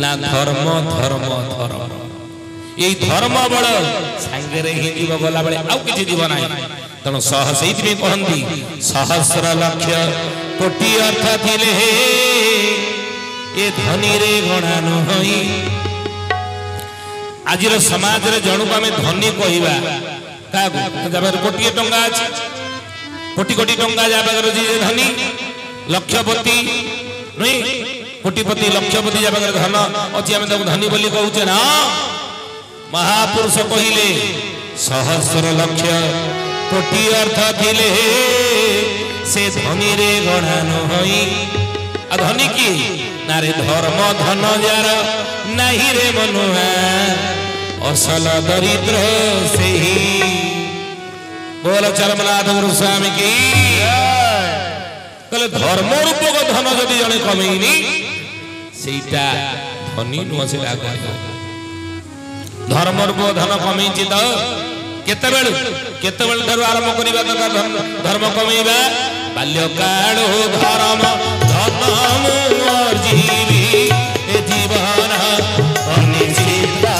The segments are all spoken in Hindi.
ना धर्म धर्म धर्म यही धर्म बड़ सांगे ही जीव गला बेले आउ किछि जीव नाही तेणु से कहती सहस्र लक्ष कोटि अर्थ थिले ए धनी रे गणा नहई आज समाज रे जणु को आम धनी कहवा क्या कोटी टंका अच्छी कोटी कोटी टंका जहाँ जी धनी लक्षपति नहीं कोटिपति लक्षपति जहाँ धन अच्छी आम धनी बोली कहचे ना महापुरुष कहले सहस्र लक्ष कोटि अर्थ थिले से धनी रे गणा नहई आ धनी की ना रे धर्म धन जार नहीं रे मनुआ असल दरिद्र से ही बोल चरमनाथ गुरु स्वामी की कहले धर्म रूप को धन जदि जने कमेनी सेटा धनी नुह से लाग धर्म रूप धन कमेची तो केतेबेल ठारू आरंभ करिबा धर्म कमेबा बाल्यकाल धर्म धन जीवी जीवन अनिश्चिता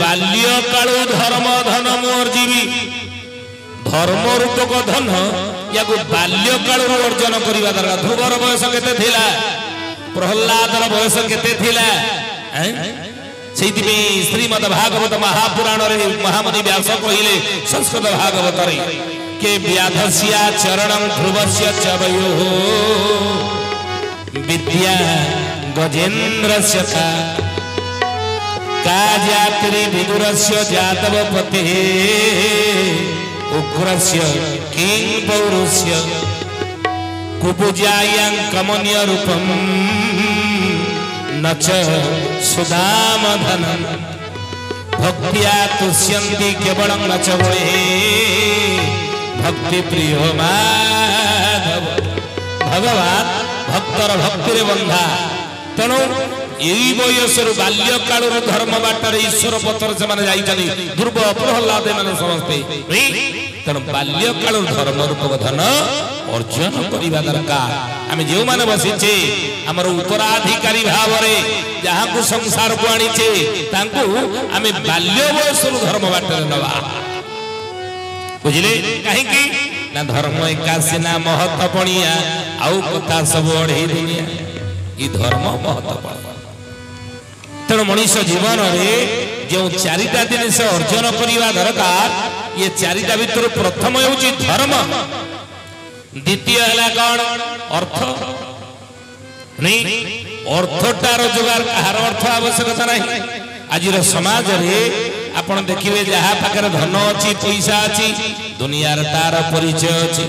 बाल्यकाल धर्म धन मोर जीवी धर्म रूपक धन या बाल्यकाल अर्जन करवा दरकार ध्रुवर बयस केते थिला प्रहलादर बयस केते थिला श्रीमद भागवत महापुराण रे महामुनि व्यास कहले संस्कृत भागवत रे के व्याधस्या चरणं ध्रुवस्य च वयो विद्या गजेन्द्रस्य का काजात्रि विदुरस्य जातव पते उग्रस्य किं पौरुष्य कुपुजायां कमनीय रूपम नच सुदाम धनम भक्त्या तुष्यन्ति केवलं नच गुणे भक्ति प्रिय माधव भगवान भक्तर भक्ति रे बंधा तेणु यही बयस बाल्यकाल धर्म बाटर ईश्वर पथर से ध्रुव प्रहलाद मैंने समस्ते तेणु बाल्यकाल धर्म रूप धन अर्जन करने दरकार आम जो मैंने बसीचे आमर उत्तराधिकारी भाव में जहाँ को संसार को आनीचे आम बाल्य बयस धर्म बाटर नवा बुझे कहीं ना धर्म एका सीना महत्वपणिया आउ कथा सब अढ़े दुनिया ये धर्म महत्वपूर्ण तेणु मनीष जीवन में जो चारिटा जिनिस अर्जन करने दरकार ये चारिटा भितर प्रथम होची धर्म द्वितीय है कौन अर्थ नहीं अर्थटा रोजगार कहार अर्थ आवश्यकता नहीं आज समाज रे आपण देखिए जहाँ पाखे धन अच्छी पैसा अच्छी दुनिया तार परिचय अच्छी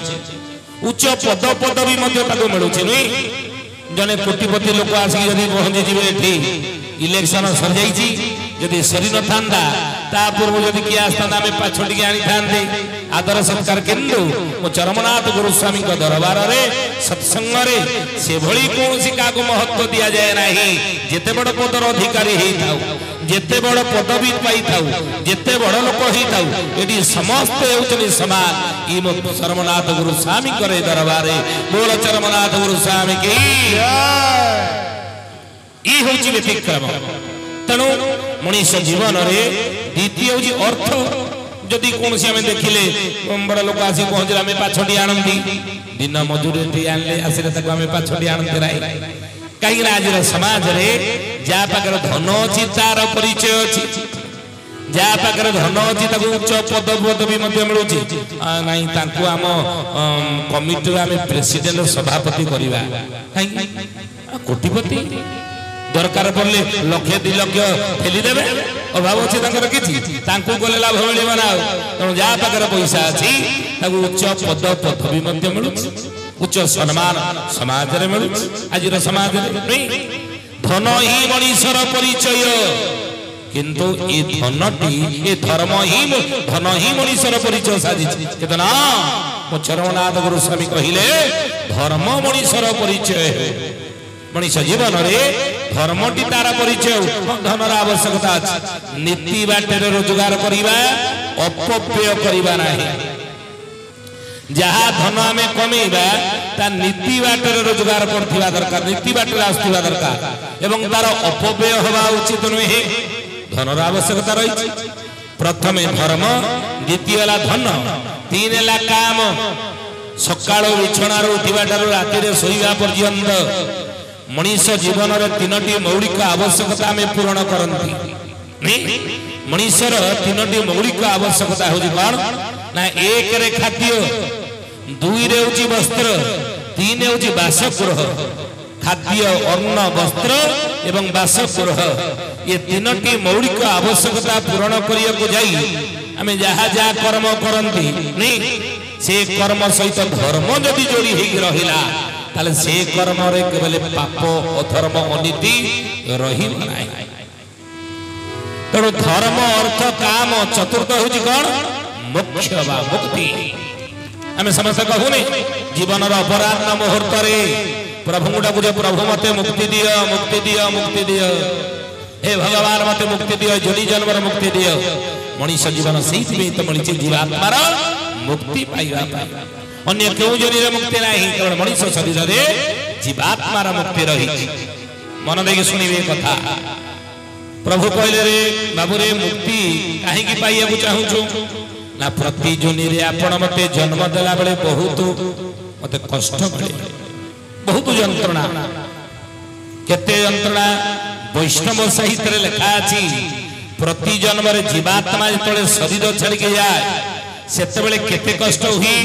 उच्च पद पदवी मिलूँ नुई जने कोटिपति लोक आसिक जब पहुंची जी इलेक्शन सर जदि सरी न था पूर्व जदि किए आसता आम पाछटी आनी था आदर सत्कार केन्दु मो चरमनाथ गुरुस्वामी दरबार रे सत्संग रे से भली कौन क्या महत्व दि जाए ना जिते बड़ पदर अधिकारी हो जिते बड़ पदवी पाई जिते बड़ लोक हो ये समस्ते होती समान ये मो चरमनाथ गुरुस्वामी दरबार बोल चरमनाथ गुरुस्वामी की व्यतिक्रम तेणु मनीष जीवन रे द्वितीय हूँ अर्थ जदि कौन से देखिले बड़ लोक आसी पहुंचे आम पाछटी आनती दिन मजूरी आनले आसिले आम पाछटी आनते राय कहीं आज समाज रे जहाँ पाखे धन अच्छी तार परिचय अच्छी जहाँ पाखे धन अच्छी उच्च पद पदवी मिलूँ नाई आम कमिटी आम प्रेसिडेंट सभापति करवा कहीं कोटिपति दरकार पड़े लक्षे 2 लक्ष ठेलीदेवे अभाव अच्छे गले लाभ मिल ना तेणु जहाँ पाखे पैसा अच्छी उच्च पद पदवी मिलूँ उच्च सम्मान समाज रे मिलूँ आज समाज धन ही मनीषर परिचय किंतु धन ही मनीषर परिचय साजी केतना चरणनाथ गुरुस्वामी कहले धर्म मनीषर परिचय मनीष जीवन रे धर्मटी तार परिचय धनर आवश्यकता अछि नीति बाटे रोजगार करिबा अपव्यय करिबा नाही जहा धन आमे कमेबा ता नीति बाटे रोजगार करथिबा दरकार नीति बाटे आस्थिबा दरकार एवं तार अपव्यय होबा उचित नहे धनर आवश्यकता रही प्रथमे धर्म द्वितीय ला धन तीन ला काम सकाळ बिछणार उठिबा ठारू राति रे सोइबा पर्यंत मनीष जीवन रे तीनटी मौलिक आवश्यकता में पूर्ण करंती मनीषर तीनटी मौलिक आवश्यकता होजी कोन ना एक रे खाद्य दुई रे होजी वस्त्र तीन होजी बासगृह खाद्य अन्न वस्त्र एवं बासगृह ये तीनटी मौलिक आवश्यकता पूर्ण करिया को जाई हमें जहा जहा कर्म करंती नहीं से कर्म सहित धर्म जदि जोड़ी हे रहिला ताले से कर्म रे केवल पाप अधर्म अनीति रही नाही तेणु धर्म अर्थ काम चतुर्थ होची कोन मोक्ष बा मुक्ति हमें समस्त कहूने जीवन रो अपराध मुहूर्त रे प्रभु गुडा गुजे प्रभु मते मुक्ति दियो मुक्ति दियो मुक्ति दियो हे भगवान मते मुक्ति दियो जोनी जन्म रे मुक्ति दियो मनीष जीवन सहित में तो मनीष जीवात्मार मुक्ति पाइबा अन्य क्यों जोनी रे मुक्ति नाही केवल मनीष शरीर रे जीवात्मार मुक्ति रही मन देके सुनिबे कथा प्रभु कहले रे बाबू रे मुक्ति काहे की पाइया को चाहू छु ना प्रति जोनी रे आपण मते जन्म देला बेले बहुत मते कष्ट मिले बहुत यंत्रणा केते यंत्रणा वैष्णव साहित्य रे लिखा अछि प्रति जन्म रे जीवात्मा जतले शरीर छाड़ी के जाए सेते बेले केते कष्ट हुई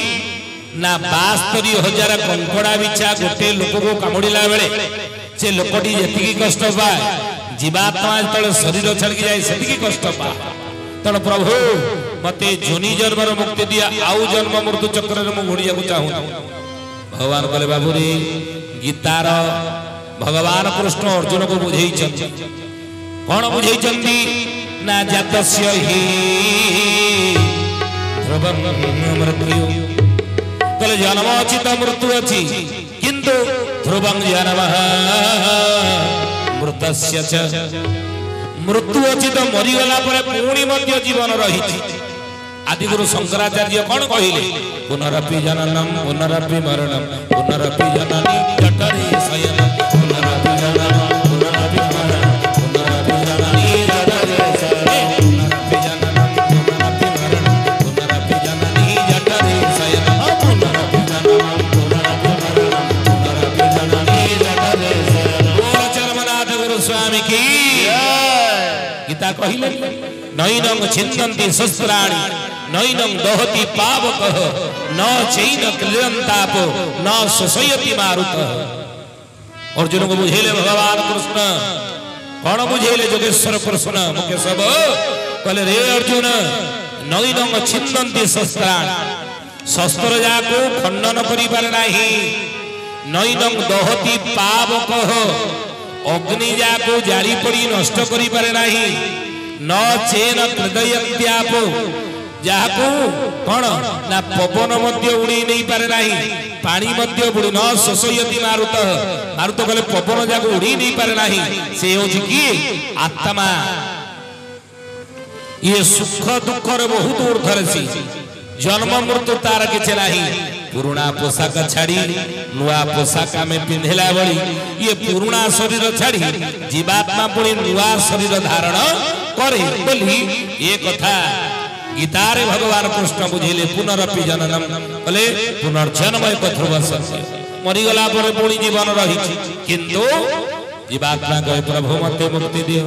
ना 72,000 कंकड़ा बिछा गोटे लोक को कामुड़ीला बेले से लोकटी जेतिकी कष्ट पाए जीवात्मा जतले शरीर छाड़ी के जाए सेतिकी कष्ट पाए तण प्रभु मते जोनी जन्म मुक्ति दिया आउ जन्म मृत्यु चक्र रे मु घोड़िया को चाहू भगवान कहले बाबू रे गीतार भगवान कृष्ण अर्जुन को बुझेई छथि कोन बुझेई छथि ना जातस्य हि ध्रुवं मृत्यु कहले जन्म अछि त मृत्यु अछि किंतु ध्रुवं जन्म मृतस्य च मृत्यु अछि तो मरी गला पर पुणी मध्य जीवन रही आदि गुरु शंकराचार्य कौन कहले पुनरपि जननम पुनरपि मरणम पुनरपि जननी जठरे शयनम पुनरपि जननम पुनरपि मरणम पुनरपि जननी जठरे शयनम पुनरपि जननम पुनरपि मरणम पुनरपि जननी जठरे शयनम पुनरपि जननम पुनरपि मरणम पुनरपि जननी जठरे शयनम बोल चरमनाथ गुरु स्वामी की गीता कहले नैनं छिन्दन्ति शस्त्राणि नैनं दहति पावकः न चैन क्लिदन्ताप न शोषयति मारुतः अर्जुन को बुझेले भगवान कृष्ण कौन बुझेले जोगेश्वर कृष्ण मुख्य सब कहले रे अर्जुन नैनं छिन्दन्ति शस्त्राणि शस्त्र जाको खंडन करि पारे नाही नैनं दहति पावकः अग्नि जाको जारी पड़ी नष्ट करि पारे नाही न चेन हृदयत्याप जाको कोन ना पवन मध्य उड़ी नहीं पारे नाही पानी मध्य बुड़ी न शोषयति मारुत मारुत कहले पवन जाको उड़ी नहीं पारे नाही से होची की आत्मा ये सुख दुख रे बहुत ऊर्ध्वर सी जन्म मृत्यु तार किछ नाही पुराना पोशाक छाड़ी नुआ पोशाक में पिंधेला बड़ी ये पुराना शरीर छाड़ी जीवात्मा पुणी नुआ शरीर धारण करे बोली ये कथा गीतारे भगवान कृष्ण बुझेले पुनरपि जननम बोले पुनर्जन्म एक ध्रुव सत्य मरी गला पर पुणी जीवन रही किंतु जीवात्मा कहे प्रभु मते मुक्ति दियो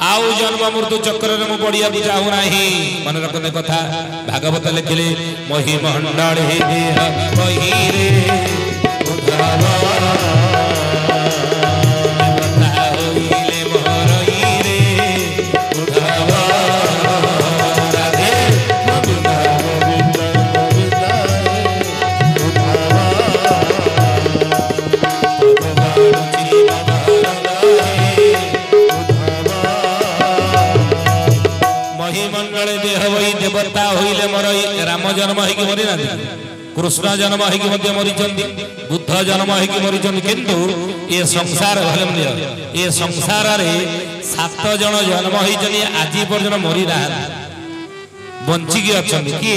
आउ जन्म मृत्यु चक्र रे मु पड़िया बुझाऊ नाही मन रखने कथा भागवत लिखले मोहि मंडल हे देह कहि रे उद्धावा बता होइले मोरई रे उद्धावा राधे गोविंद गोविंद गोविंद मंडल देह वही देवता होइले मरई राम जन्म है कि मरी ना कृष्ण जन्म होगी मरीचंदी बुद्ध जन्म होगी मरीचंदी किंतु ये संसार ये संसार रे 7 जन जन्म होइचनी आज पर्यंत मरी ना बंचिकी अछंती कि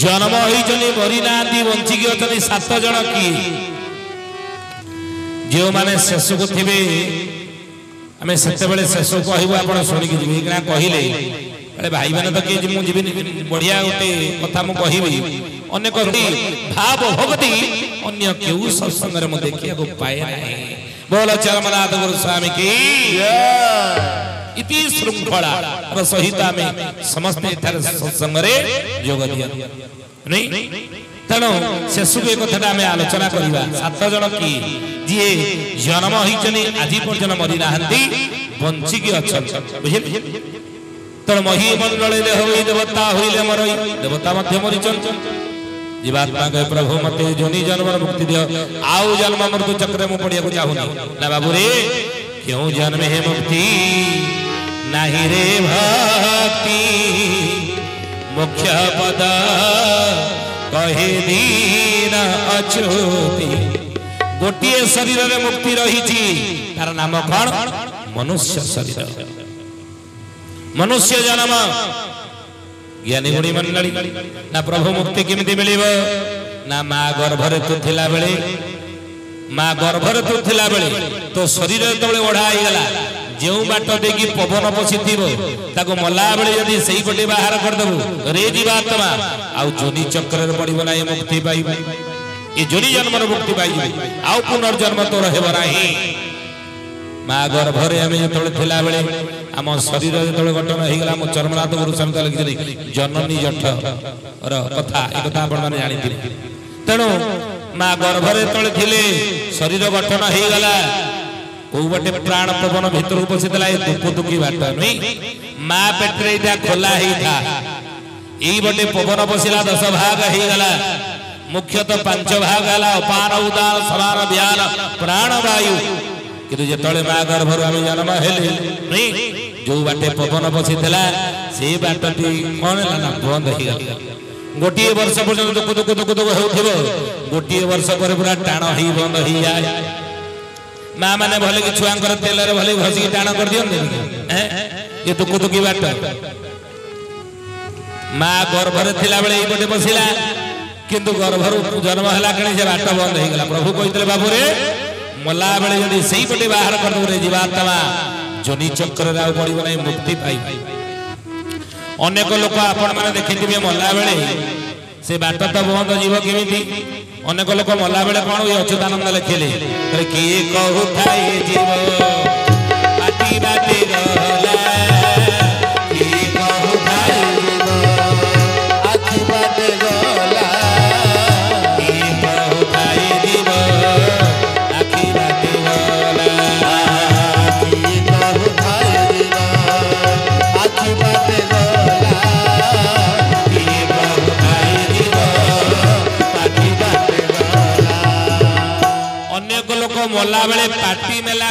जन्म होइचनी मरी ना बंचिकी अछंती 7 जन कि जो माने शेष को थिबे आम से शेष कहबू आप शुणिकी जी कहले अरे भाई मैंने तो किए मुझे बढ़िया गोटे कथा मुझे कहबी अनेक भाव भगती अन्य क्यों सत्संग में देखा पाए ना बोल चरमनाथ गुरु स्वामी की इति श्रृंखला सहित आम समस्ते सत्संग जोग दिया नहीं तेणु शेष को एक कथा आलोचना करवा 7 जन कि जी जन्म होइचनी आज पर्यंत मरी ना बंचिकी अच्छा बुझे तेणु मही मंडल देवता होइले मरई देवता मध्य मरीचन जीवात्मा कहे प्रभु मते जोनि जन्म मुक्ति दियो आउ जन्म मृत्यु चक्र में पड़िया को चाहूनी ना बाबू रे क्यों जन्म है मुक्ति नहीं रे भक्ति मुख्य पद कहे दीन अच्युति गोटिए शरीर रे मुक्ति रही तार नाम कौन मनुष्य शरीर मनुष्य जन्म ज्ञानी गुणी मंडली ना प्रभु मुक्ति केमिति मिलिबो ना मां गर्भरे तू थिला बेले मां गर्भरे तू थिला बेले तो शरीर तळे ओढा आइ गला जेउ बाट देकी पवन पसिथिबो ताको मला बेले यदि सेही पटे बाहर कर देबो रे जीवात्मा आउ जोनि चक्र रे पडिबो ना मुक्ति पाइबो ए जोनि जन्म रे मुक्ति पाइबो आउ पुनर्जन्म तो रहबो नाही मां गर्भरे आमे जतळे थिला बेले आम शरीर जो गठन हो गला चरमनाथ गुरु स्वामी लिखिले जननी जठ कथा एक मैंने जानी तेणु माँ गर्भरे तले थिले शरीर गठन हो गला कौ बटे प्राण पवन भितर पशिला दुख दुखी बाट नहीं माँ पेटे यहाँ खोला था यही बटे पवन पशिला 10 भाग हो गला मुख्यतः 5 भाग है अपान उदान समान व्यान प्राण वायु कि जिते माँ गर्भर आम जन्म हेले नहीं जो बाटे पवन पशिला से बाटी कौन है ना बंद हो गला गोटे वर्ष पर्यटन दुख दुख दुख दुख हो गोटे वर्ष पर पूरा टाण ही बंद हो जाए माँ मैंने भले कि छुआ तेल भले घसिकी टाण कर दिखते ये दुख दुखी बाट माँ गर्भर थिला बेले ये पशिला किंतु गर्भर जन्म है कहीं से बाट बंद हो गला प्रभु कहते बाबू रे मला बेले जब से पटे बाहर कर जीवात्मा जोनि चक्र पड़ो ना मुक्ति पाई अनेक लोक आपण मैंने देखिए मला बेले से बाट तो बंद जीव केमी अनेक लोक मला बेले कौन ये अच्युतानंद लिखिले किए कहूता जीव बाटी बाटी गला किए कहूता जीव आखि बाटे गला किए कहूता जीव आखि बाटे गला किए कहूता जीव आखि बाटे गला किए कहूता जीव आखि बाटे गला अनेक लोक मला बेले पाटी मेला